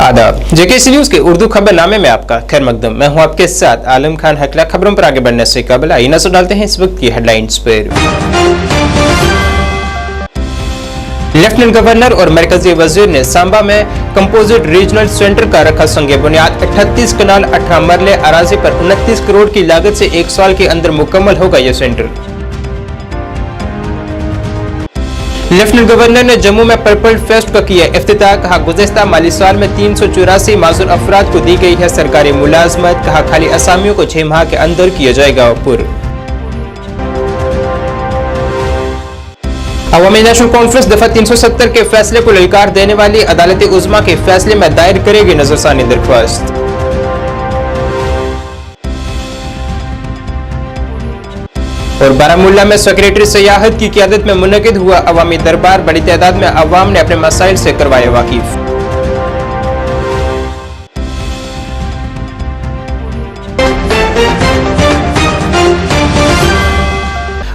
आदाब, JKC news के उर्दू खबरनामे में आपका खैर मकदम। मैं हूं आपके साथ आलम खान हकला। खबरों पर आगे बढ़ने से कबल आइए नजर डालते हैं इस वक्त की हेडलाइंस पर। लेफ्टिनेंट गवर्नर और मरकजी वजीर ने सांबा में कंपोजिट रीजनल सेंटर का रखा संगे बुनियाद। 38 कनाल 18 मरले अराजी पर 29 करोड़ की लागत से 1 साल के अंदर मुकम्मल होगा यह सेंटर। लेफ्टिनेंट गवर्नर ने जम्मू में पर्पल फेस्ट का किया इफ्तिताह। कहा गुज़िश्ता माली साल में 384 माजूर अफराद को दी गई है सरकारी मुलाजमत। कहा खाली असामियों को 6 माह के अंदर किया जाएगा पुर। अवामी नेशनल कॉन्फ्रेंस दफा 370 के फैसले को ललकार देने वाली अदालत उज़्मा के फैसले में दायर करेगी नजरसानी दरख्वास्त। और बारामूला में सेक्रेटरी सियाहत की क़ियादत में मुनक़िद हुआ अवामी दरबार। बड़ी तादाद में अवाम ने अपने मसाइल से करवाया वाकिफ।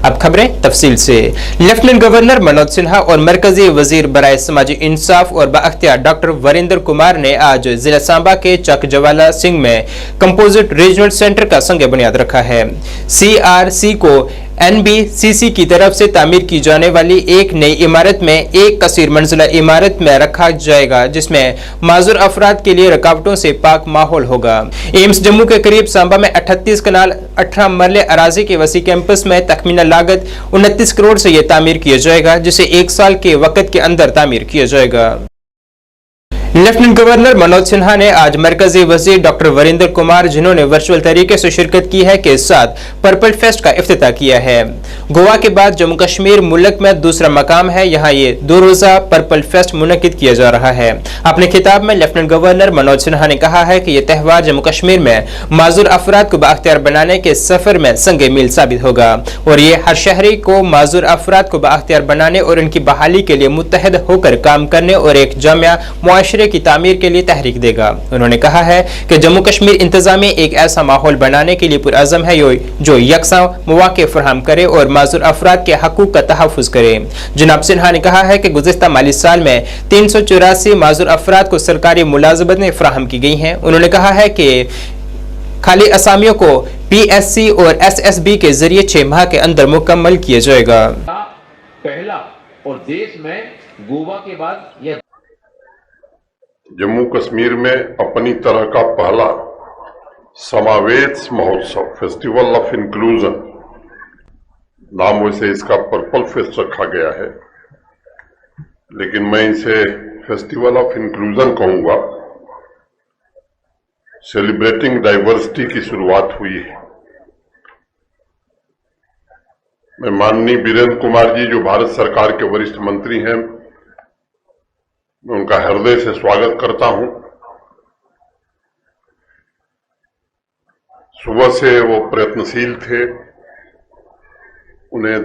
अब खबरें तफसील से। लेफ्टिनेंट गवर्नर मनोज सिन्हा और मरकजी वजीर बराए समाजी इंसाफ और बाअख्तियार डॉक्टर वरिंदर कुमार ने आज जिला सांबा के चक जवाला सिंह में कंपोजिट रीजनल सेंटर का संग बुनियाद रखा है। CRC को NBCC की तरफ से तामीर की जाने वाली एक नई इमारत में एक कसीर मंजिला इमारत में रखा जाएगा, जिसमें माजूर अफराद के लिए रुकावटों से पाक माहौल होगा। एम्स जम्मू के करीब सांबा में 38 कनाल 18 मरले अराजी के वसी कैंपस में तखमीना लागत 29 करोड़ से यह तामीर किया जाएगा, जिसे 1 साल के वक्त के अंदर तामीर किया जाएगा। लेफ्टिनेंट गवर्नर मनोज सिन्हा ने आज मरकजी वजीर डॉक्टर वरिंदर कुमार, जिन्होंने वर्चुअल तरीके से शिरकत की है, के साथ पर्पल फेस्ट का इफ्तिताह किया है। गोवा के बाद जम्मू कश्मीर मुल्क में दूसरा मकाम है। यहाँ ये 2 रोजा पर्पल फेस्ट मुनक़िद किया जा रहा है। अपने खिताब में लेफ्टिनेंट गवर्नर मनोज सिन्हा ने कहा है कि यह त्यौहार जम्मू कश्मीर में माजूर अफराद को बाअख्तियार बनाने के सफर में संगे मील साबित होगा और ये हर शहरी को माजूर अफराद को बाअख्तियार बनाने और उनकी बहाली के लिए मुत्तहद होकर काम करने और एक जामिया मुआशरे की तामीर के लिए तहरीक देगा। उन्होंने कहा है कि जम्मू कश्मीर इंतजामिया एक ऐसा माहौल बनाने के लिए पुरअज़म है जो यकसा मौक़े फराहम करे और माजूर अफराद के हकूक़ का तहफ़्फ़ुज़ करे। जनाब सिन्हा ने कहा है कि गुज़िश्ता माली साल में 384 माजूर अफराद को सरकारी मुलाज़मतें फराहम की गई हैं। उन्होंने कहा है कि खाली असामियों को PSC और SSB के जरिए 6 माह के अंदर मुकम्मल किया जाएगा। पहला और देश में गोवा के बाद यह जम्मू कश्मीर में अपनी तरह का पहला समावेश महोत्सव फेस्टिवल ऑफ इंक्लूजन, नाम वैसे इसका पर्पल फेस्ट रखा गया है, लेकिन मैं इसे फेस्टिवल ऑफ इंक्लूजन कहूंगा। सेलिब्रेटिंग डाइवर्सिटी की शुरुआत हुई है। मैं माननीय वीरेंद्र कुमार जी, जो भारत सरकार के वरिष्ठ मंत्री हैं, मैं उनका हृदय से स्वागत करता हूं। सुबह से वो प्रयत्नशील थे। उन्हें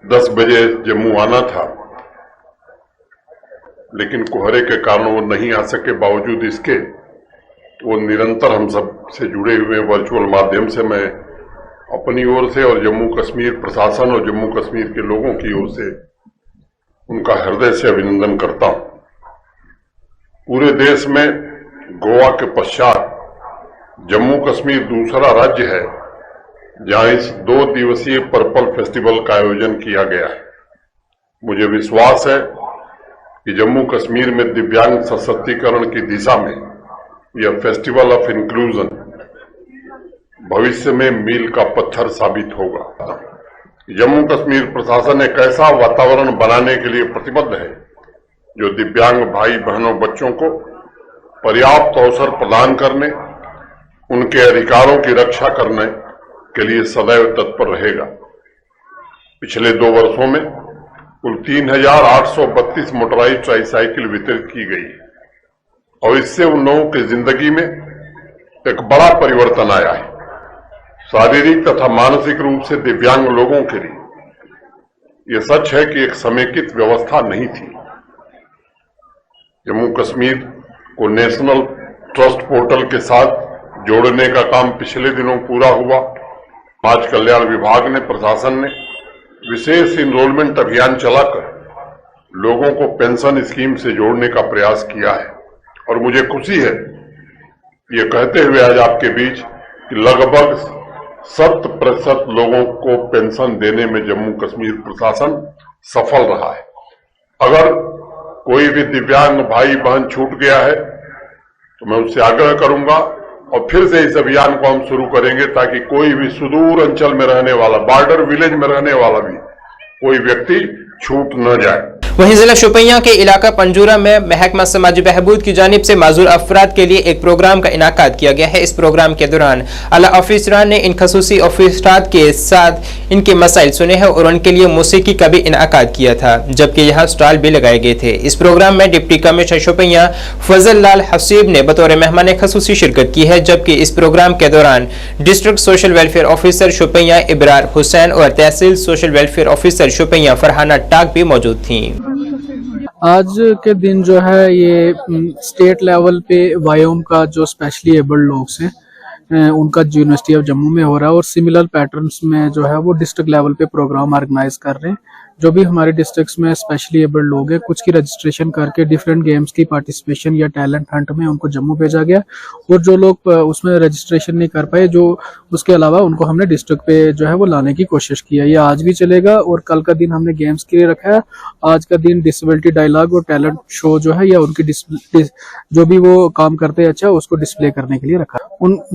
10 बजे जम्मू आना था, लेकिन कोहरे के कारण वो नहीं आ सके। बावजूद इसके वो निरंतर हम सब से जुड़े हुए वर्चुअल माध्यम से मैं अपनी ओर से और जम्मू कश्मीर प्रशासन और जम्मू कश्मीर के लोगों की ओर से उनका हृदय से अभिनंदन करता हूं। पूरे देश में गोवा के पश्चात जम्मू कश्मीर दूसरा राज्य है जहां इस 2 दिवसीय पर्पल फेस्टिवल का आयोजन किया गया है। मुझे विश्वास है कि जम्मू कश्मीर में दिव्यांग सशक्तिकरण की दिशा में यह फेस्टिवल ऑफ इंक्लूजन भविष्य में मील का पत्थर साबित होगा। जम्मू कश्मीर प्रशासन एक ऐसा वातावरण बनाने के लिए प्रतिबद्ध है जो दिव्यांग भाई बहनों बच्चों को पर्याप्त अवसर प्रदान करने, उनके अधिकारों की रक्षा करने के लिए सदैव तत्पर रहेगा। पिछले 2 वर्षों में कुल 3832 मोटराइज्ड ट्राईसाइकिल वितरित की गई और इससे उन लोगों की जिंदगी में एक बड़ा परिवर्तन आया है। शारीरिक तथा मानसिक रूप से दिव्यांग लोगों के लिए यह सच है कि एक समेकित व्यवस्था नहीं थी। जम्मू कश्मीर को नेशनल ट्रस्ट पोर्टल के साथ जोड़ने का काम पिछले दिनों पूरा हुआ। समाज कल्याण विभाग ने, प्रशासन ने विशेष इनरोलमेंट अभियान चलाकर लोगों को पेंशन स्कीम से जोड़ने का प्रयास किया है और मुझे खुशी है ये कहते हुए आज आपके बीच कि लगभग 100% लोगों को पेंशन देने में जम्मू कश्मीर प्रशासन सफल रहा है। अगर कोई भी दिव्यांग भाई बहन छूट गया है तो मैं उससे आग्रह करूंगा और फिर से इस अभियान को हम शुरू करेंगे ताकि कोई भी सुदूर अंचल में रहने वाला, बॉर्डर विलेज में रहने वाला भी कोई व्यक्ति छूट न जाए। वहीं जिला शोपियां के इलाका पंजूरा में महकमा समाजी बहबूद की जानिब से माजूर अफराद के लिए एक प्रोग्राम का इनाकाद किया गया है। इस प्रोग्राम के दौरान आला ऑफिसरान ने इन खसूसी ऑफिसरात के साथ इनके मसाइल सुने हैं और उनके लिए मौसीकी का भी इनाकाद किया था, जबकि यहाँ स्टॉल भी लगाए गए थे। इस प्रोग्राम में डिप्टी कमिश्नर शोपियां फजल लाल हसीब ने बतौर मेहमान खसूसी शिरकत की है, जबकि इस प्रोग्राम के दौरान district social welfare officer Shopian Ibrar Hussain और tehsil social welfare officer Shopian Farhana Tak भी मौजूद थी। आज के दिन जो है ये स्टेट लेवल पे वायोम का जो स्पेशली एबल्ड लोग हैं उनका यूनिवर्सिटी ऑफ जम्मू में हो रहा है और सिमिलर पैटर्न्स में जो है वो डिस्ट्रिक्ट लेवल पे प्रोग्राम ऑर्गेनाइज कर रहे हैं। जो भी हमारे डिस्ट्रिक्ट्स में स्पेशली एबल्ड लोग हैं कुछ की रजिस्ट्रेशन करके डिफरेंट गेम्स की पार्टिसिपेशन या टैलेंट हंट में उनको जम्मू भेजा गया और जो लोग उसमें रजिस्ट्रेशन नहीं कर पाए जो उसके अलावा उनको हमने डिस्ट्रिक्ट पे जो है वो लाने की कोशिश की है। ये आज भी चलेगा और कल का दिन हमने गेम्स के लिए रखा है। आज का दिन डिसेबिलिटी डायलॉग और टैलेंट शो जो है या उनकी जो भी वो काम करते हैं अच्छा उसको डिस्प्ले करने के लिए रखा है।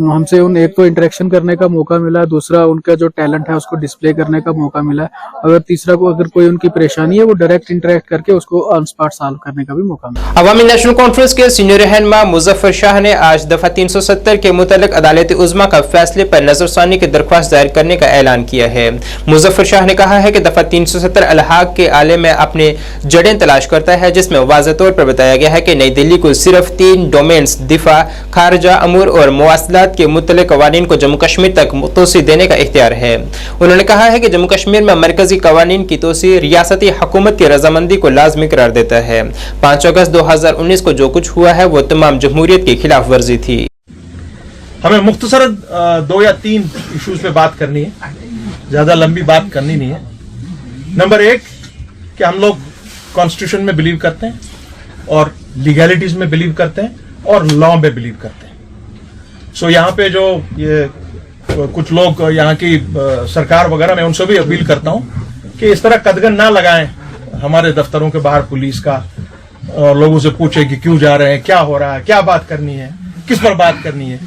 हमसे एक तो इंटरेक्शन करने का मौका मिला, दूसरा उनका जो टैलेंट है उसको डिस्प्ले करने का मौका मिला, अगर तीसरा को अगर कोई उनकी परेशानी है वो डायरेक्ट इंटरेक्ट करके उसको ऑन स्पॉट सॉल्व करने का भी मौका मिला। अवामी नेशनल कॉन्फ्रेंस के सीनियर रहनुमा मुजफ्फर शाह ने आज दफा 370 के मुतालिक अदालत उज़्मा का फैसले पर नजरसानी की दरख्वास्त दायर करने का ऐलान किया है। मुजफ्फर शाह ने कहा है कि दफा 370 अल-हक के आले में अपने जड़ें तलाश करता है, जिसमें वाज़ेह तौर पर बताया गया है कि नई दिल्ली को सिर्फ 3 डोमेन्स दिफा, खारजा अमूर और मवासलात के मुतल्लिक़ कवानीन को जम्मू कश्मीर तक तोसी देने का इख्तियार है। उन्होंने कहा है कि जम्मू कश्मीर में मरकजी कवानीन की तोसी रियासती हुकूमत की रजामंदी को लाजमी करार देता है। 5 अगस्त 2019 को जो कुछ हुआ है वो तमाम जमहूरियत की खिलाफ वर्जी थी। हमें मुख्तसर 2 या 3 इश्यूज पे बात करनी है, ज्यादा लंबी बात करनी नहीं है। नंबर 1 कि हम लोग कॉन्स्टिट्यूशन में बिलीव करते हैं और लीगैलिटीज में बिलीव करते हैं और लॉ में बिलीव करते हैं। सो यहाँ पे जो ये कुछ लोग यहाँ की सरकार वगैरह, मैं उनसे भी अपील करता हूँ कि इस तरह कदगन ना लगाएं हमारे दफ्तरों के बाहर पुलिस का और लोगों से पूछे कि क्यों जा रहे हैं, क्या हो रहा है, क्या बात करनी है, किस पर बात करनी है।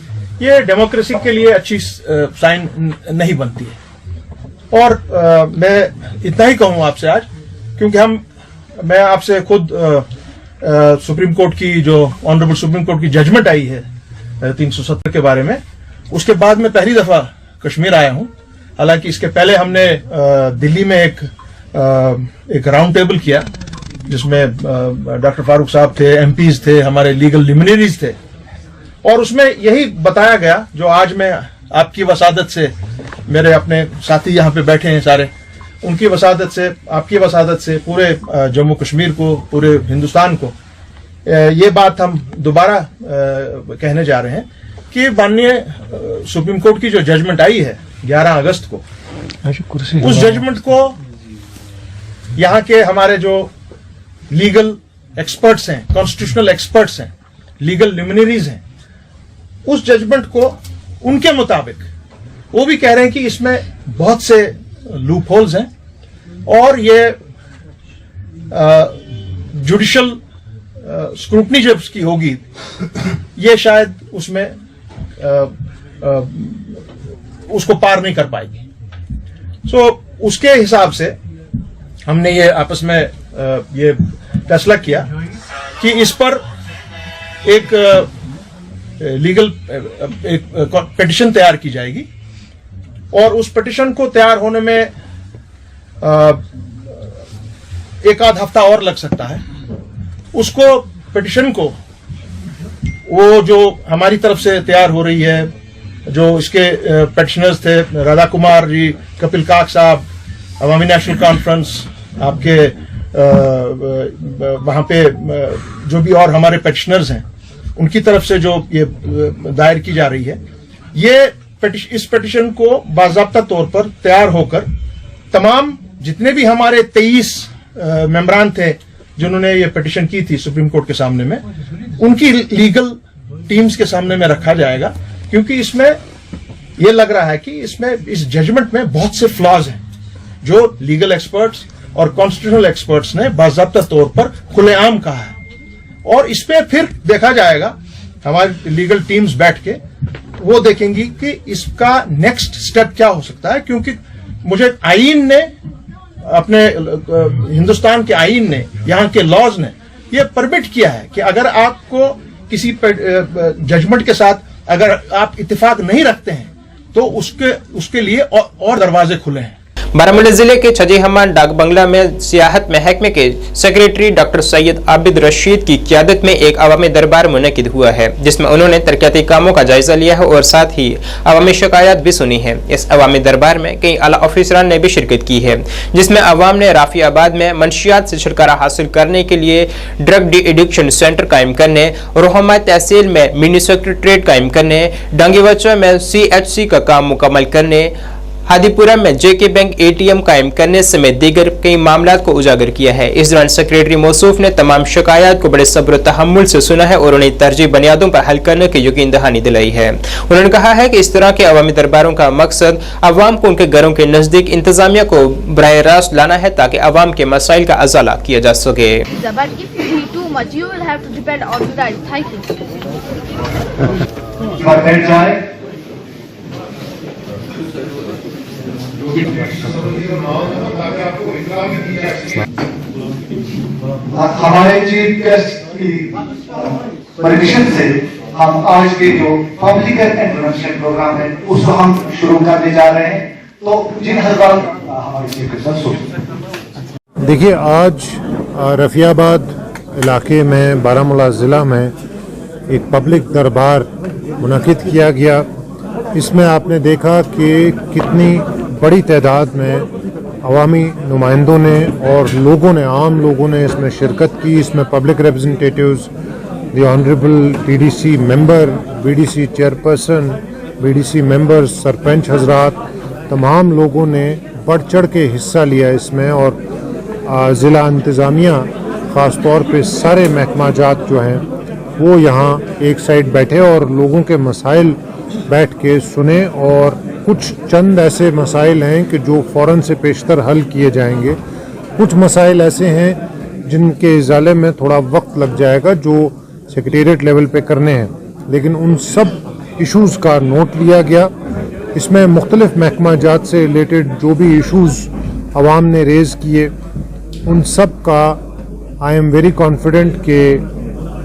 ये डेमोक्रेसी के लिए अच्छी साइन नहीं बनती है। और मैं इतना ही कहूँ आपसे आज, क्योंकि मैं आपसे खुद सुप्रीम कोर्ट की जो ऑनरेबल सुप्रीम कोर्ट की जजमेंट आई है 370 के बारे में, उसके बाद मैं पहली दफा कश्मीर आया हूँ। हालांकि इसके पहले हमने दिल्ली में एक राउंड टेबल किया जिसमें डॉक्टर फारूक साहब थे, एमपीज थे, हमारे लीगल लिमिनरीज थे, और उसमें यही बताया गया जो आज मैं आपकी वसादत से, मेरे अपने साथी यहाँ पे बैठे हैं सारे, उनकी वसादत से, आपकी वसादत से पूरे जम्मू कश्मीर को, पूरे हिंदुस्तान को ये बात हम दोबारा कहने जा रहे हैं कि माननीय सुप्रीम कोर्ट की जो जजमेंट आई है 11 अगस्त को, उस जजमेंट को यहाँ के हमारे जो लीगल एक्सपर्ट्स हैं, कॉन्स्टिट्यूशनल एक्सपर्ट्स हैं, लीगल लिमिनरीज हैं, उस जजमेंट को उनके मुताबिक वो भी कह रहे हैं कि इसमें बहुत से लूप होल्स हैं और ये जुडिशल स्क्रूटनी जब की होगी ये शायद उसमें उसको पार नहीं कर पाएगी। सो उसके हिसाब से हमने ये आपस में ये फैसला किया कि इस पर एक लीगल एक पिटीशन तैयार की जाएगी और उस पिटीशन को तैयार होने में एक आध हफ्ता और लग सकता है। उसको पिटीशन को वो जो हमारी तरफ से तैयार हो रही है, जो इसके पिटीशनर्स थे राधा कुमार जी, कपिल काक साहब, अवामी नेशनल कॉन्फ्रेंस, आपके वहां पे जो भी और हमारे पिटीशनर्स हैं उनकी तरफ से जो ये दायर की जा रही है, ये इस पिटीशन को बाज़ाब्ता तौर पर तैयार होकर तमाम जितने भी हमारे 23 मेंबरान थे जिन्होंने ये पिटीशन की थी सुप्रीम कोर्ट के सामने में, उनकी लीगल टीम्स के सामने में रखा जाएगा, क्योंकि इसमें ये लग रहा है कि इसमें इस जजमेंट में बहुत से फ्लॉज हैं जो लीगल एक्सपर्ट्स और कॉन्स्टिट्यूशनल एक्सपर्ट्स ने बाज़ाब्ता तौर पर खुलेआम कहा है। और इस पे फिर देखा जाएगा, हमारी लीगल टीम्स बैठ के वो देखेंगी कि इसका नेक्स्ट स्टेप क्या हो सकता है, क्योंकि मुझे आईन ने, अपने हिंदुस्तान के आईन ने, यहाँ के लॉज ने ये परमिट किया है कि अगर आपको किसी जजमेंट के साथ अगर आप इत्तेफाक नहीं रखते हैं तो उसके लिए और दरवाजे खुले हैं। बारामूला जिले के छजी हमान डाक बंगला में सियाहत महकमे के सेक्रेटरी डॉक्टर सैयद आबिद रशीद की क़यादत में एक अवामी दरबार मुनक़िद हुआ है, जिसमें उन्होंने तरक्याती कामों का जायजा लिया है और साथ ही अवामी शिकायत भी सुनी है। इस अवामी दरबार में कई आला ऑफिसरान ने भी शिरकत की है, जिसमें अवाम ने राफियाबाद में मनशियात से छुटकारा हासिल करने के लिए ड्रग डी एडिक्शन सेंटर कायम करने, रोहमा तहसील में मिनी सेक्रेटरीट कायम करने, डांगीवचा में CHC का काम मुकम्मल करने, हादीपुरा में JK बैंक ATM कायम करने समेत दीगर कई मामलात को उजागर किया है। इस दौरान सेक्रेटरी मौसूफ ने तमाम शिकायत को बड़े सब्र तहम्मुल से सुना है और उन्हें तरजीह बुनियादों पर हल करने की यकीन दहानी दिलाई है। उन्होंने कहा है कि इस तरह के अवामी दरबारों का मकसद अवाम को उनके घरों के नजदीक इंतजामिया को बराह रास्त लाना है, ताकि अवाम के मसाइल का अजाला किया जा सके। हमारे चीफ गेस्ट की परमिशन से हम आज के जो पब्लिक इंटरवेंशन प्रोग्राम है उसको हम शुरू करने जा रहे हैं। तो जिन हजरात हमारे चीफ गेस्ट, देखिए, आज रफियाबाद इलाके में बारामूला ज़िला में एक पब्लिक दरबार मुनक़िद किया गया। इसमें आपने देखा कि कितनी बड़ी तादाद में अवामी नुमाइंदों ने और लोगों ने, आम लोगों ने इसमें शिरकत की। इसमें public representatives, the honourable BDC member, BDC chairperson, BDC members, sarpanch हजरात, तमाम लोगों ने बढ़ चढ़ के हिस्सा लिया इसमें। और ज़िला इंतज़ामिया ख़ास तौर पे सारे महकमाजात जो हैं वो यहाँ एक साइड बैठे और लोगों के मसाइल बैठ के सुने। और कुछ चंद ऐसे मसाइल हैं कि जो फ़ौरन से पेशतर हल किए जाएंगे, कुछ मसाइल ऐसे हैं जिनके इजाले में थोड़ा वक्त लग जाएगा, जो सेक्रेटेरिएट लेवल पे करने हैं, लेकिन उन सब इश्यूज़ का नोट लिया गया। इसमें मुख्तलिफ महकमाजात से रिलेटेड जो भी इश्यूज़ अवाम ने रेज़ किए, उन सब का आई एम वेरी कॉन्फिडेंट कि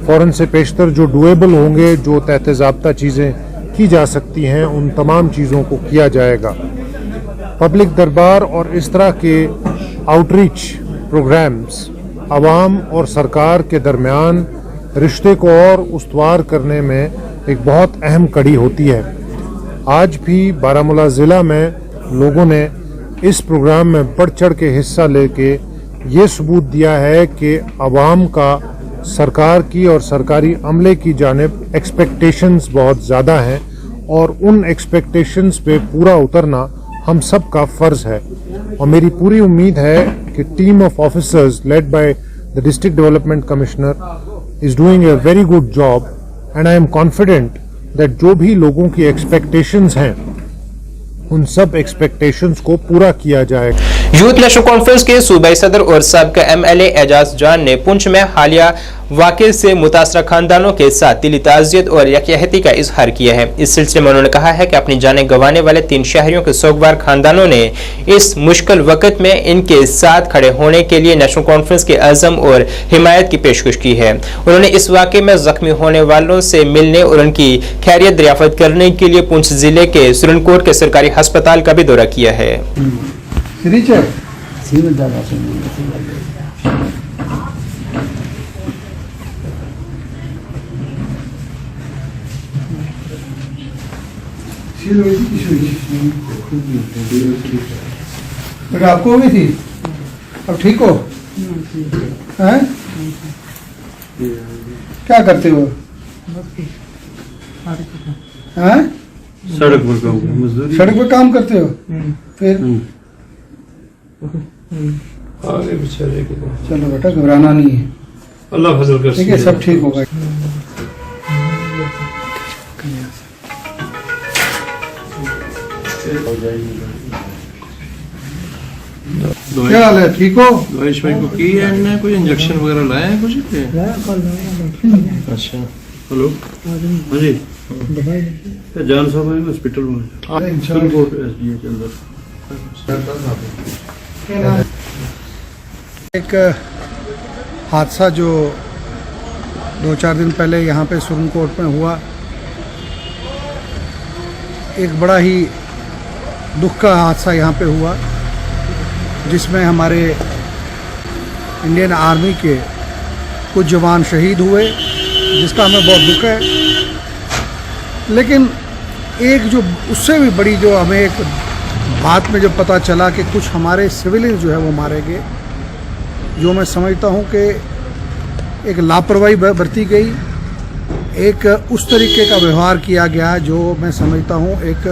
फ़ौरन से पेशतर जो डुएबल होंगे, जो तहत ज़ाब्ता चीज़ें की जा सकती हैं, उन तमाम चीज़ों को किया जाएगा। पब्लिक दरबार और इस तरह के आउटरीच प्रोग्राम्स आवाम और सरकार के दरमियान रिश्ते को और उस्तवार करने में एक बहुत अहम कड़ी होती है। आज भी बारामूला ज़िला में लोगों ने इस प्रोग्राम में बढ़ चढ़ के हिस्सा लेके ये सबूत दिया है कि आवाम का सरकार की और सरकारी अमले की जानिब एक्सपेक्टेशंस बहुत ज़्यादा हैं और उन एक्सपेक्टेशंस पे पूरा उतरना हम सब का फ़र्ज़ है। और मेरी पूरी उम्मीद है कि team of officers led by the district development commissioner is doing a very good job and I am confident that जो भी लोगों की एक्सपेक्टेशंस हैं उन सब एक्सपेक्टेशंस को पूरा किया जाएगा। यूथ नेशनल कॉन्फ्रेंस के सूबाई सदर और साबिका MLA एजाज जान ने पुंछ में हालिया वाक़े से मुतासरा खानदानों के साथ दिली ताज़ियत और यकजहती का इजहार किया है। इस सिलसिले में उन्होंने कहा है कि अपनी जानें गंवाने वाले 3 शहरियों के सोगवार खानदानों ने इस मुश्किल वक्त में इनके साथ खड़े होने के लिए नेशनल कॉन्फ्रेंस के अज़म और हिमायत की पेशकश की है। उन्होंने इस वाक़े में जख्मी होने वालों से मिलने और उनकी खैरियत दरियाफ्त करने के लिए पुंछ जिले के सुरनकोट के सरकारी अस्पताल का भी दौरा किया है। बेटा आपको भी थी, अब ठीक हो? हैं? क्या करते हो? हैं? सड़क पर काम करते हो? फिर आगे बेचारे के चलो बेटा घबराना नहीं है, अल्लाह फजल कर। ठीक है, सब ठीक होगा। क्या हाल है, ठीक हो? दवाई शवाई को की है इनने, कोई इंजेक्शन वगैरह लाए हैं कुछ? अच्छा हेलो हाँ जी, जान साहब है हॉस्पिटल में एक हादसा जो 2-4 दिन पहले यहाँ पे सुरनकोट में हुआ, एक बड़ा ही दुख का हादसा यहाँ पे हुआ, जिसमें हमारे इंडियन आर्मी के कुछ जवान शहीद हुए, जिसका हमें बहुत दुख है। लेकिन एक जो उससे भी बड़ी जो हमें एक बात में जब पता चला कि कुछ हमारे सिविलियन जो है वो मारे गए, जो मैं समझता हूँ कि एक लापरवाही बरती गई, एक उस तरीके का व्यवहार किया गया जो मैं समझता हूँ एक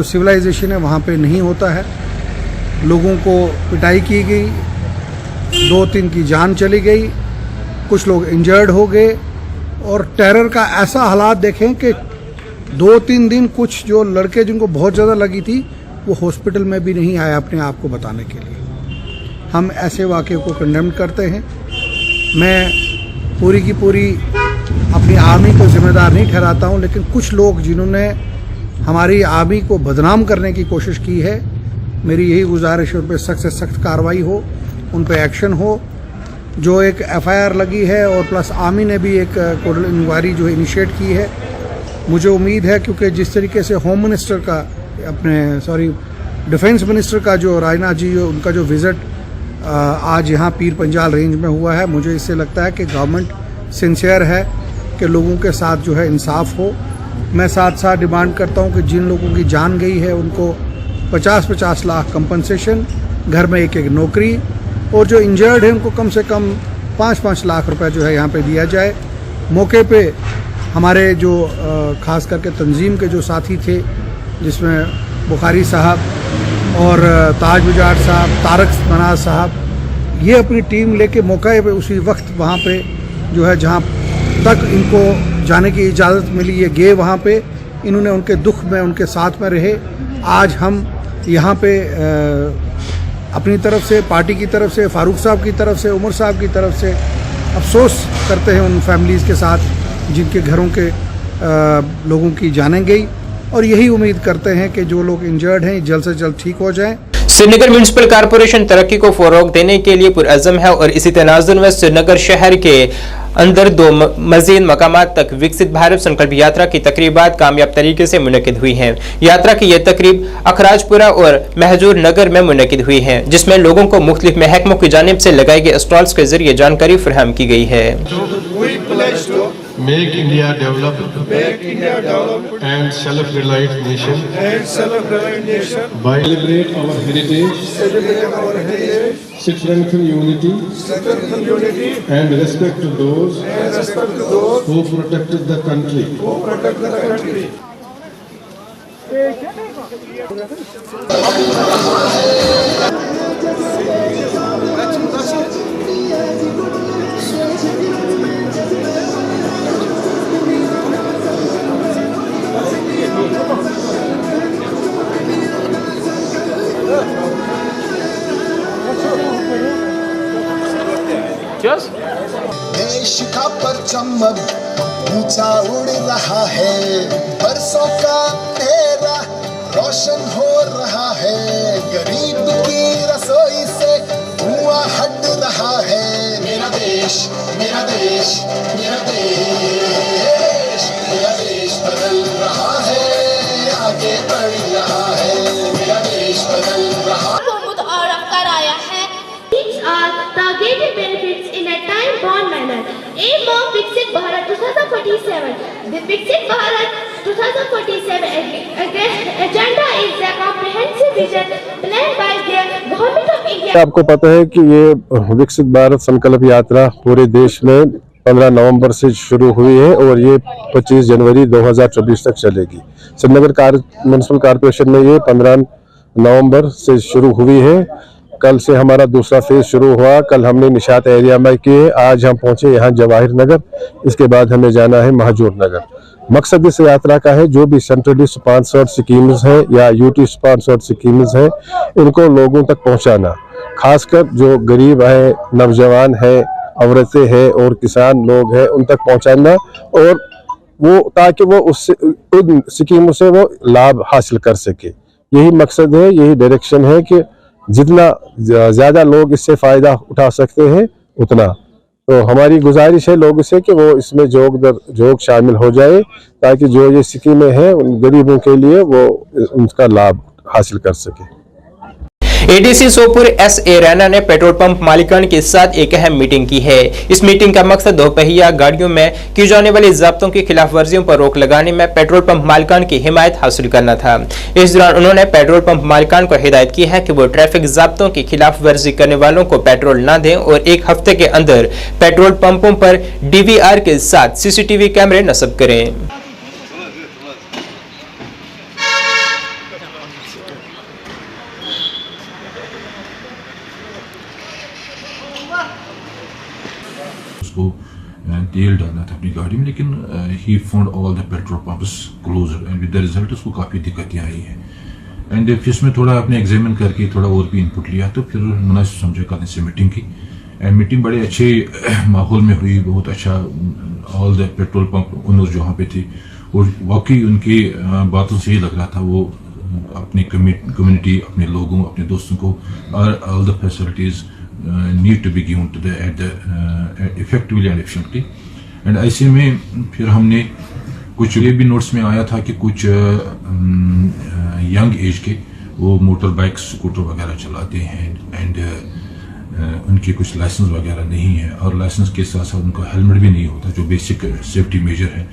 सिविलाइजेशन है वहाँ पे नहीं होता है। लोगों को पिटाई की गई, 2-3 की जान चली गई, कुछ लोग इंजर्ड हो गए, और टेरर का ऐसा हालात देखें कि 2-3 दिन कुछ जो लड़के जिनको बहुत ज़्यादा लगी थी वो हॉस्पिटल में भी नहीं आए अपने आप को बताने के लिए। हम ऐसे वाक़े को कंडेम करते हैं। मैं पूरी की पूरी अपनी आर्मी को जिम्मेदार नहीं ठहराता हूं, लेकिन कुछ लोग जिन्होंने हमारी आर्मी को बदनाम करने की कोशिश की है, मेरी यही गुजारिश है उन पर सख्त से सख्त कार्रवाई हो, उन पर एक्शन हो। जो एक FIR लगी है और प्लस आर्मी ने भी एक कोर्ट इंक्वायरी जो इनिशिएट की है, मुझे उम्मीद है क्योंकि जिस तरीके से होम मिनिस्टर का डिफेंस मिनिस्टर का जो राजनाथ जी उनका जो विज़िट आज यहाँ पीर पंजाल रेंज में हुआ है, मुझे इससे लगता है कि गवर्नमेंट सिंसियर है कि लोगों के साथ जो है इंसाफ हो। मैं साथ साथ डिमांड करता हूँ कि जिन लोगों की जान गई है उनको 50-50 लाख कंपनसेशन, घर में एक नौकरी, और जो इंजर्ड है उनको कम से कम 5-5 लाख रुपए जो है यहाँ पे दिया जाए। मौके पे हमारे जो ख़ास करके तंजीम के जो साथी थे, जिसमें बुखारी साहब और ताज बुजाट साहब, तारक मनाज साहब, ये अपनी टीम लेके मौके पे उसी वक्त वहाँ पे जो है जहाँ तक इनको जाने की इजाज़त मिली ये गए वहाँ पे, इन्होंने उनके दुख में उनके साथ में रहे। आज हम यहाँ पे अपनी तरफ से, पार्टी की तरफ से, फारूक साहब की तरफ से, उमर साहब की तरफ से अफसोस करते हैं उन फैमिलीज़ के साथ जिनके घरों के लोगों की जानें गई, और यही उम्मीद करते हैं कि जो लोग इंजर्ड हैं जल्द से जल्द ठीक हो जाएं। श्रीनगर म्यूनिसिपल कॉरपोरेशन तरक्की को फरोग देने के लिए पुरअज़म है और इसी तनाजुर में श्रीनगर शहर के अंदर 2 मजीद मकामात तक विकसित भारत संकल्प यात्रा की तकरीबात कामयाब तरीके से मुनक़िद हुई हैं। यात्रा की यह तकरीब अखराजपुरा और महजूर नगर में मुनक़िद हुई है, जिसमें लोगों को मुख्तलिफ महकमों की जानिब से लगाए गए स्टॉल्स के जरिए जानकारी फराहम की गई है। Make India develop and self-reliant nation. By celebrate our heritage, strengthen unity, and respect to those who protected the country. देश का परचम ऊंचा उड़ रहा है, बरसों का अंधेरा रोशन हो रहा है, गरीब की रसोई से धुआं हट रहा है। मेरा देश, मेरा देश, मेरा देश, मेरा देश बदल रहा है, आगे बढ़ रहा है, मेरा देश बदल रहा है। Aim of Viksit Bharat 2047. The Viksit Bharat 2047 agenda is a comprehensive vision planned by the Government of India. आपको पता है कि ये विकसित भारत संकल्प यात्रा पूरे देश में 15 नवंबर से शुरू हुई है और ये 25 जनवरी 2024 तक चलेगी। श्रीनगर म्यूनिसिपल कॉरपोरेशन में ये 15 नवंबर से शुरू हुई है। कल से हमारा दूसरा फेज शुरू हुआ। कल हमने निशात एरिया में किए, आज हम पहुंचे यहाँ जवाहिर नगर, इसके बाद हमें जाना है महजूर नगर। मकसद इस यात्रा का है जो भी सेंट्रली स्पॉन्सर्ड स्कीम्स हैं या यूटी स्पॉन्सर्ड स्कीम्स हैं इनको लोगों तक पहुंचाना, खासकर जो गरीब है, नौजवान है, औरतें हैं और किसान लोग हैं उन तक पहुंचाना, और वो ताकि वो उससे उन स्कीमों से वो लाभ हासिल कर सके। यही मकसद है, यही डायरेक्शन है कि जितना ज़्यादा लोग इससे फ़ायदा उठा सकते हैं उतना। तो हमारी गुजारिश है लोगों से कि वो इसमें जोग शामिल हो जाए ताकि जो ये स्कीमें हैं उन गरीबों के लिए वो उनका लाभ हासिल कर सके। एडीसी सोपुर एस.ए. रैना ने पेट्रोल पंप मालिकान के साथ एक अहम मीटिंग की है। इस मीटिंग का मकसद दोपहिया गाड़ियों में की जाने वाली ज़ाब्तों की खिलाफ वर्जियों पर रोक लगाने में पेट्रोल पंप मालिकान की हिमायत हासिल करना था। इस दौरान उन्होंने पेट्रोल पंप मालिकान को हिदायत की है कि वो ट्रैफिक ज़ाब्तों की खिलाफ वर्जी करने वालों को पेट्रोल न दें और 1 हफ्ते के अंदर पेट्रोल पंपों पर DVR के साथ CCTV कैमरे नस्ब करें। तेल डालना था अपनी गाड़ी में, लेकिन he found all the petrol pumps closed end with the result उसको काफ़ी दिक्कतें आई हैं। एंड फिर इसमें थोड़ा आपने एग्जामिन करके थोड़ा और भी इनपुट लिया तो फिर मुनासिब समझा करने से मीटिंग की। एंड मीटिंग बड़े अच्छे माहौल में हुई, बहुत अच्छा। All the petrol pump owners जो वहाँ पे थे और वाकई उनकी बातों से ही लग रहा था वो अपनी कम्युनिटी, अपने लोगों, अपने दोस्तों को all the facilities need to be given to the effectively and efficiently। And ऐसे में फिर हमने कुछ ये भी नोट्स में आया था कि कुछ यंग एज के वो मोटर बाइक, स्कूटर वगैरह चलाते हैं एंड उनके कुछ लाइसेंस वगैरह नहीं है और लाइसेंस के साथ साथ उनका हेलमेट भी नहीं होता जो बेसिक सेफ्टी मेजर है,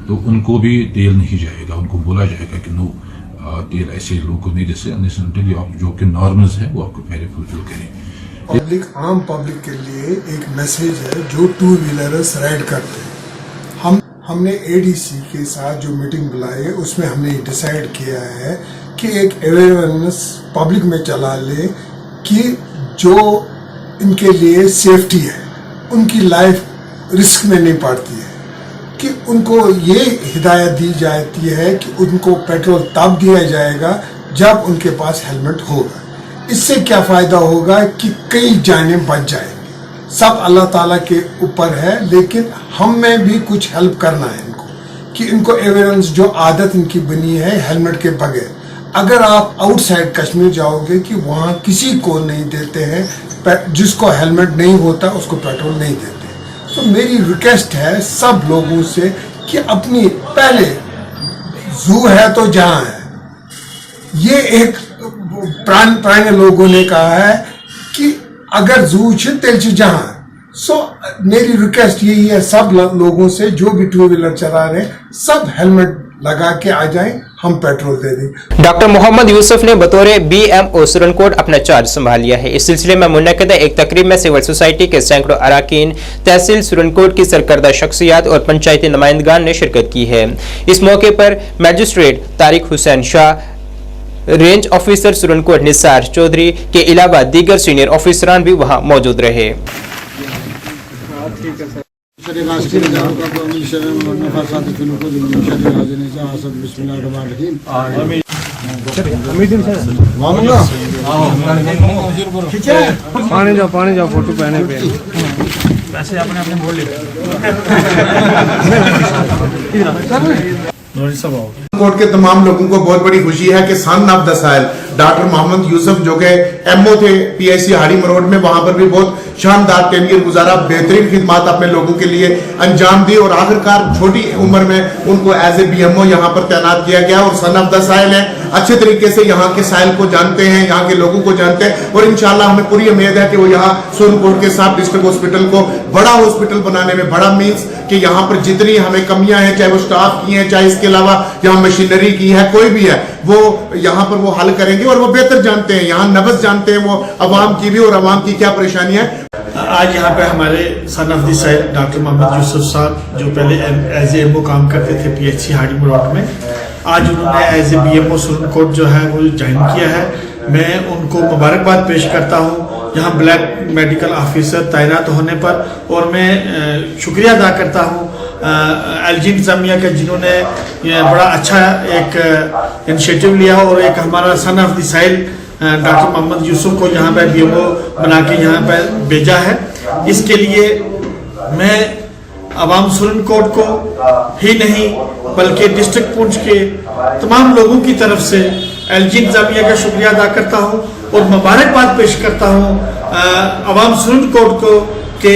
तो उनको भी तेल नहीं जाएगा। उनको बोला जाएगा कि नो तेल ऐसे लोगों को नहीं, जैसे आप जो कि नॉर्मल्स है वो आपको पहले फुलफिल करें। पब्लिक, आम पब्लिक के लिए एक मैसेज है जो 2 व्हीलर्स राइड करते हैं। हमने एडीसी के साथ जो मीटिंग बुलाई है उसमें हमने डिसाइड किया है कि एक अवेयरनेस पब्लिक में चला ले कि जो इनके लिए सेफ्टी है, उनकी लाइफ रिस्क में नहीं पड़ती है, कि उनको ये हिदायत दी जाती है कि उनको पेट्रोल तब दिया जाएगा जब उनके पास हेलमेट होगा। इससे क्या फायदा होगा कि कई जानें बच जाएंगी। सब अल्लाह ताला के ऊपर है, लेकिन हम में भी कुछ हेल्प करना है इनको कि इनको एवेरेंस जो आदत इनकी बनी है हेलमेट के बगैर। अगर आप आउटसाइड कश्मीर जाओगे कि वहाँ किसी को नहीं देते हैं, जिसको हेलमेट नहीं होता उसको पेट्रोल नहीं देते। तो मेरी रिक्वेस्ट है सब लोगों से कि अपनी पहले जू है तो जहाँ है, ये एक पुराने लोगों ने कहा है कि अगर जू तेल जहां। सो मेरी रिक्वेस्ट यही है सब लोगों से जो भी 2 व्हीलर चला रहे सब हेलमेट लगा के आ जाएं, हम पेट्रोल दे दें। डॉक्टर मोहम्मद यूसुफ ने बतौर BMO सुरनकोट अपना चार्ज संभाल लिया है। इस सिलसिले में मुनक्किदा एक तकरीब में सिविल सोसाइटी के सैकड़ों अरकान, तहसील सुरनकोट की सरकर्दा शख्सियात और पंचायती नुमाइंदगान ने शिरकत की है। इस मौके पर magistrate Tariq Hussain Shah, range officer Surankote Nisar Chaudhary के अलावा दीगर सीनियर ऑफिसरान भी वहां मौजूद रहे। पानी जाओ फोटो पहने पे वैसे अपने बोल ले। कोर्ट के तमाम लोगों को बहुत बड़ी खुशी है कि सन ऑफ द साल डॉक्टर मोहम्मद यूसुफ जो के MO थे PIC हाड़ी मरोड़ में, वहां पर भी बहुत शानदार टेनियर गुजारा, बेहतरीन खिदमत अपने लोगों के लिए अंजाम दी और आखिरकार छोटी उम्र में उनको एज ए BMO यहाँ पर तैनात किया गया और सन ऑफ द साल है। अच्छे तरीके से यहाँ के साइल को जानते हैं, यहाँ के लोगों को जानते हैं और इंशाल्लाह हमें पूरी उम्मीद है कि वो यहाँ सुरनकोट के साथ डिस्ट्रिक्ट हॉस्पिटल को बड़ा हॉस्पिटल बनाने में बड़ा मीन्स कि यहाँ पर जितनी हमें कमियां हैं, चाहे वो स्टाफ की हैं, चाहे इसके अलावा यहाँ मशीनरी की है, कोई भी है, वो यहाँ पर वो हल करेंगे और वो बेहतर जानते हैं, यहाँ नब्ज जानते हैं वो अवाम की भी और अवाम की क्या परेशानी है। आज यहाँ पे हमारे सन ऑफ द साल डॉक्टर मोहम्मद यूसुफ साहब जो पहले एज ए MO काम करते थे PIC हाड़ी मरोड़ में, आज उन्होंने एज ए BMO सुरनकोट जो है वो ज्वाइन किया है। मैं उनको मुबारकबाद पेश करता हूँ यहाँ ब्लैक मेडिकल ऑफिसर तैनात होने पर, और मैं शुक्रिया अदा करता हूँ एलजी इंतजामिया का, जिन्होंने बड़ा अच्छा एक इनिशिएटिव लिया और एक हमारा son of the soil doctor Mohammad Yusuf को यहाँ पे बीएमओ बना के यहाँ पर भेजा है। इसके लिए मैं अवाम सुरन कोट को ही नहीं बल्कि डिस्ट्रिक्ट पुंछ के तमाम लोगों की तरफ से एलजी इंतजामिया का शुक्रिया अदा करता हूँ और मुबारकबाद पेश करता हूँ अवाम सुरन कोट को कि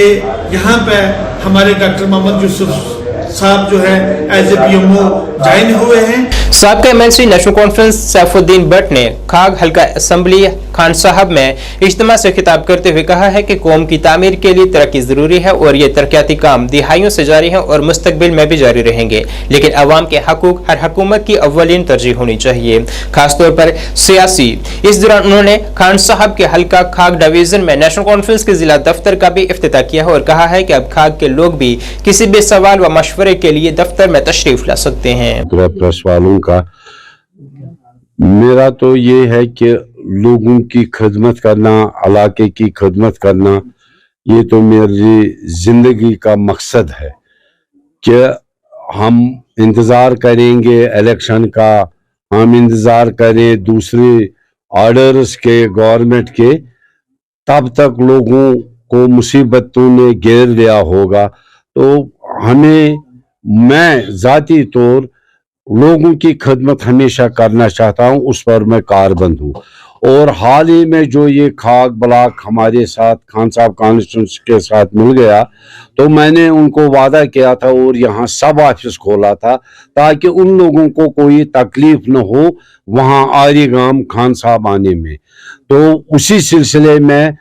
यहाँ पे हमारे डॉक्टर मोहम्मद यूसुफ साहब जो है एज ए बीएमओ ज्वाइन हुए हैं। साबका MLC national conference Saifuddin Bhatt ने खाग हल्का असेंबली खान साहब में इज्तिमा से खिताब करते हुए कहा है कि कौम की तामीर के लिए तरक्की जरूरी है और ये तरक्याती काम दिहाइयों से जारी है और मुस्तकबिल में भी जारी रहेंगे, लेकिन अवाम के हकूक हर हुकूमत की अव्वलीन तरजीह होनी चाहिए, खासतौर पर सियासी। इस दौरान उन्होंने खान साहब के हल्का खाग डिवीजन में नेशनल कॉन्फ्रेंस के जिला दफ्तर का भी इफ्तिताह किया है और कहा है कि अब खाग के लोग भी किसी भी सवाल व मशवरे के लिए दफ्तर में तशरीफ ला सकते हैं। प्रेस वालों का मेरा तो ये है कि लोगों की खिदमत करना, इलाके की खिदमत करना, ये तो मेरी जिंदगी का मकसद है कि हम इंतज़ार करेंगे इलेक्शन का, हम इंतज़ार करें दूसरे ऑर्डर्स के गवर्नमेंट के, तब तक लोगों को मुसीबतों ने घेर लिया होगा। तो मैं ज़ाती तौर लोगों की खिदमत हमेशा करना चाहता हूं, उस पर मैं कारबंद हूं। और हाल ही में जो ये खाग ब्लॉक हमारे साथ खान साहब कॉन्स्टिट्यूंसी के साथ मिल गया, तो मैंने उनको वादा किया था और यहाँ सब ऑफिस खोला था ताकि उन लोगों को कोई तकलीफ न हो वहाँ आरीगाम खान साहब आने में। तो उसी सिलसिले में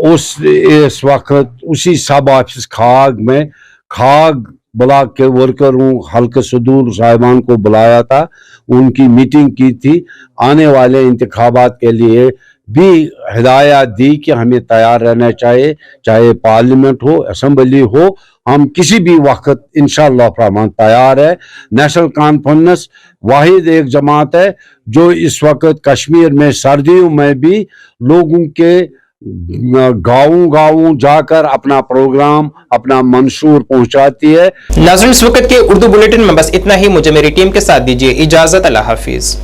इस वक्त उसी सब ऑफिस खाग में खाग ब्लॉक के वर्करों हल्के सदूर साहिबान को बुलाया था, उनकी मीटिंग की थी। आने वाले इंतखाबात के लिए भी हिदायत दी कि हमें तैयार रहना चाहिए, चाहे पार्लियामेंट हो, असेंबली हो, हम किसी भी वक्त इंशाअल्लाह रहमान तैयार है। नेशनल कॉन्फ्रेंस वाहिद एक जमात है जो इस वक्त कश्मीर में सर्दियों में भी लोगों के गाँव जाकर अपना प्रोग्राम, अपना मंशूर पहुंचाती है। नाज़रीन, इस वक्त के उर्दू बुलेटिन में बस इतना ही। मुझे मेरी टीम के साथ दीजिए इजाजत। अल्लाह हाफिज।